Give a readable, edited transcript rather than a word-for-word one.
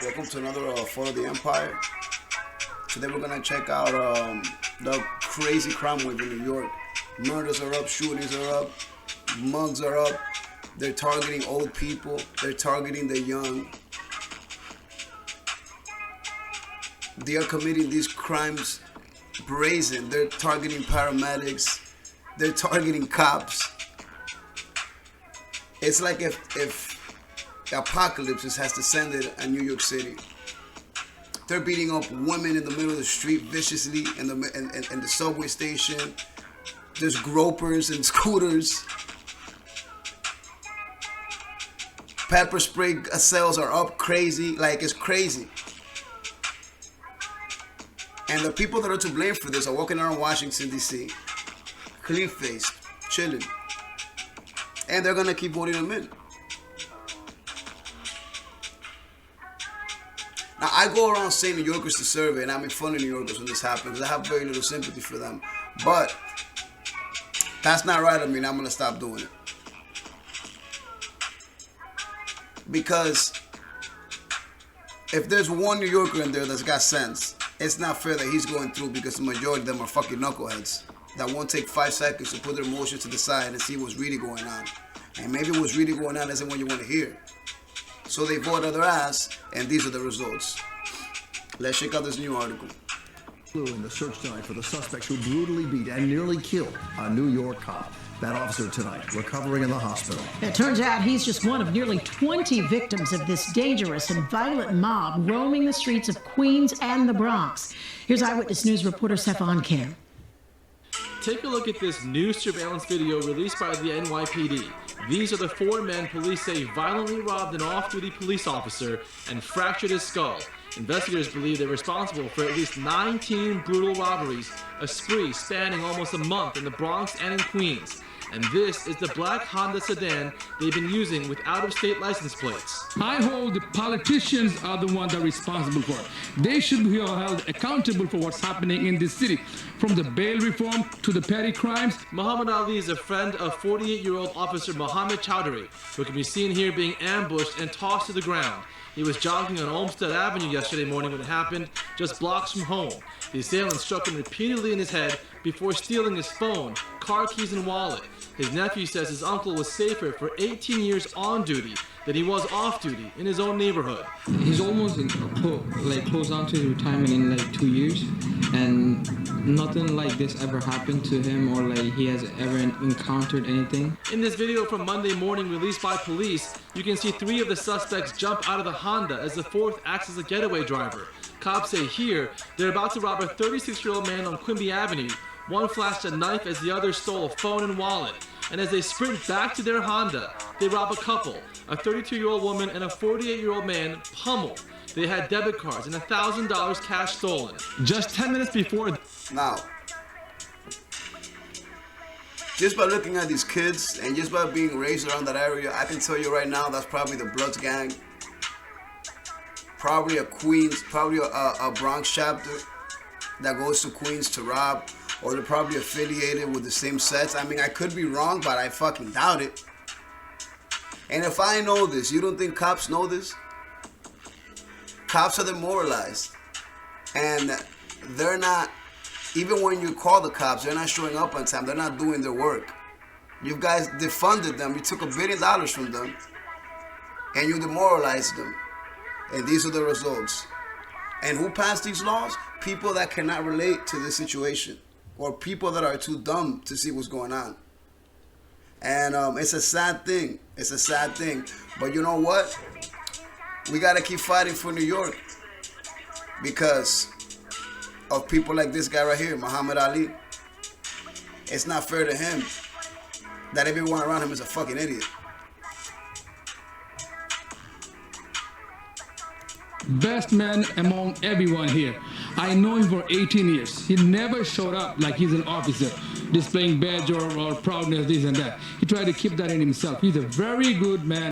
Welcome to another F.O.E the Empire. Today we're gonna check out the crazy crime wave in New York. Murders are up, shootings are up, mugs are up. They're targeting old people. They're targeting the young. They are committing these crimes brazen. They're targeting paramedics. They're targeting cops. It's like if apocalypse has descended on New York City. They're beating up women in the middle of the street viciously in the subway station. There's gropers and scooters. Pepper spray sales are up crazy, like it's crazy. And the people that are to blame for this are walking around Washington, D.C., clean-faced, chilling. And they're gonna keep voting them in. Now, I go around saying New Yorkers to survey, and I make fun of New Yorkers when this happens. I have very little sympathy for them. But that's not right of me, and I'm gonna stop doing it. Because if there's one New Yorker in there that's got sense, it's not fair that he's going through, because the majority of them are fucking knuckleheads that won't take 5 seconds to put their emotions to the side and see what's really going on. And maybe what's really going on isn't what you want to hear. So they vote on their ass, and these are the results. Let's check out this new article. In the search tonight for the suspect who brutally beat and nearly killed a New York cop. That officer tonight, recovering in the hospital. It turns out he's just one of nearly 20 victims of this dangerous and violent mob roaming the streets of Queens and the Bronx. Here's Eyewitness News reporter F.O.E. Take a look at this new surveillance video released by the NYPD. These are the 4 men police say violently robbed an off-duty police officer and fractured his skull. Investigators believe they're responsible for at least 19 brutal robberies, a spree spanning almost a month in the Bronx and in Queens. And this is the black Honda sedan they've been using with out-of-state license plates. I hold the politicians are the ones that are responsible for it. They should be held accountable for what's happening in this city, from the bail reform to the petty crimes. Muhammad Ali is a friend of 48-year-old officer Mohammed Chowdhury, who can be seen here being ambushed and tossed to the ground. He was jogging on Olmsted Avenue yesterday morning when it happened, just blocks from home. The assailant struck him repeatedly in his head before stealing his phone, car keys, and wallet. His nephew says his uncle was safer for 18 years on duty than he was off duty in his own neighborhood. He's almost close on to retirement in 2 years, and nothing like this ever happened to him, or he has ever encountered anything. In this video from Monday morning released by police, you can see 3 of the suspects jump out of the Honda as the 4th acts as a getaway driver. Cops say here they're about to rob a 36-year-old man on Quimby Avenue. One flashed a knife as the other stole a phone and wallet. And as they sprint back to their Honda, they rob a couple, a 32-year-old woman and a 48-year-old man, pummeled. They had debit cards and $1,000 cash stolen. Just 10 minutes before. Now, just by looking at these kids and just by being raised around that area, I can tell you right now that's probably the Bloods gang. Probably a Queens, probably a Bronx chapter that goes to Queens to rob. Or they're probably affiliated with the same sets. I mean, I could be wrong, but I fucking doubt it. And if I know this, you don't think cops know this? Cops are demoralized. And they're not, even when you call the cops, they're not showing up on time. They're not doing their work. You guys defunded them. You took $1 billion from them. And you demoralized them. And these are the results. And who passed these laws? People that cannot relate to this situation. Or people that are too dumb to see what's going on. And it's a sad thing. It's a sad thing. But you know what? We got to keep fighting for New York. Because of people like this guy right here, Muhammad Ali. It's not fair to him that everyone around him is a fucking idiot. Best man among everyone here. I know him for 18 years. He never showed up like he's an officer, displaying badge or proudness, this and that. He tried to keep that in himself. He's a very good man.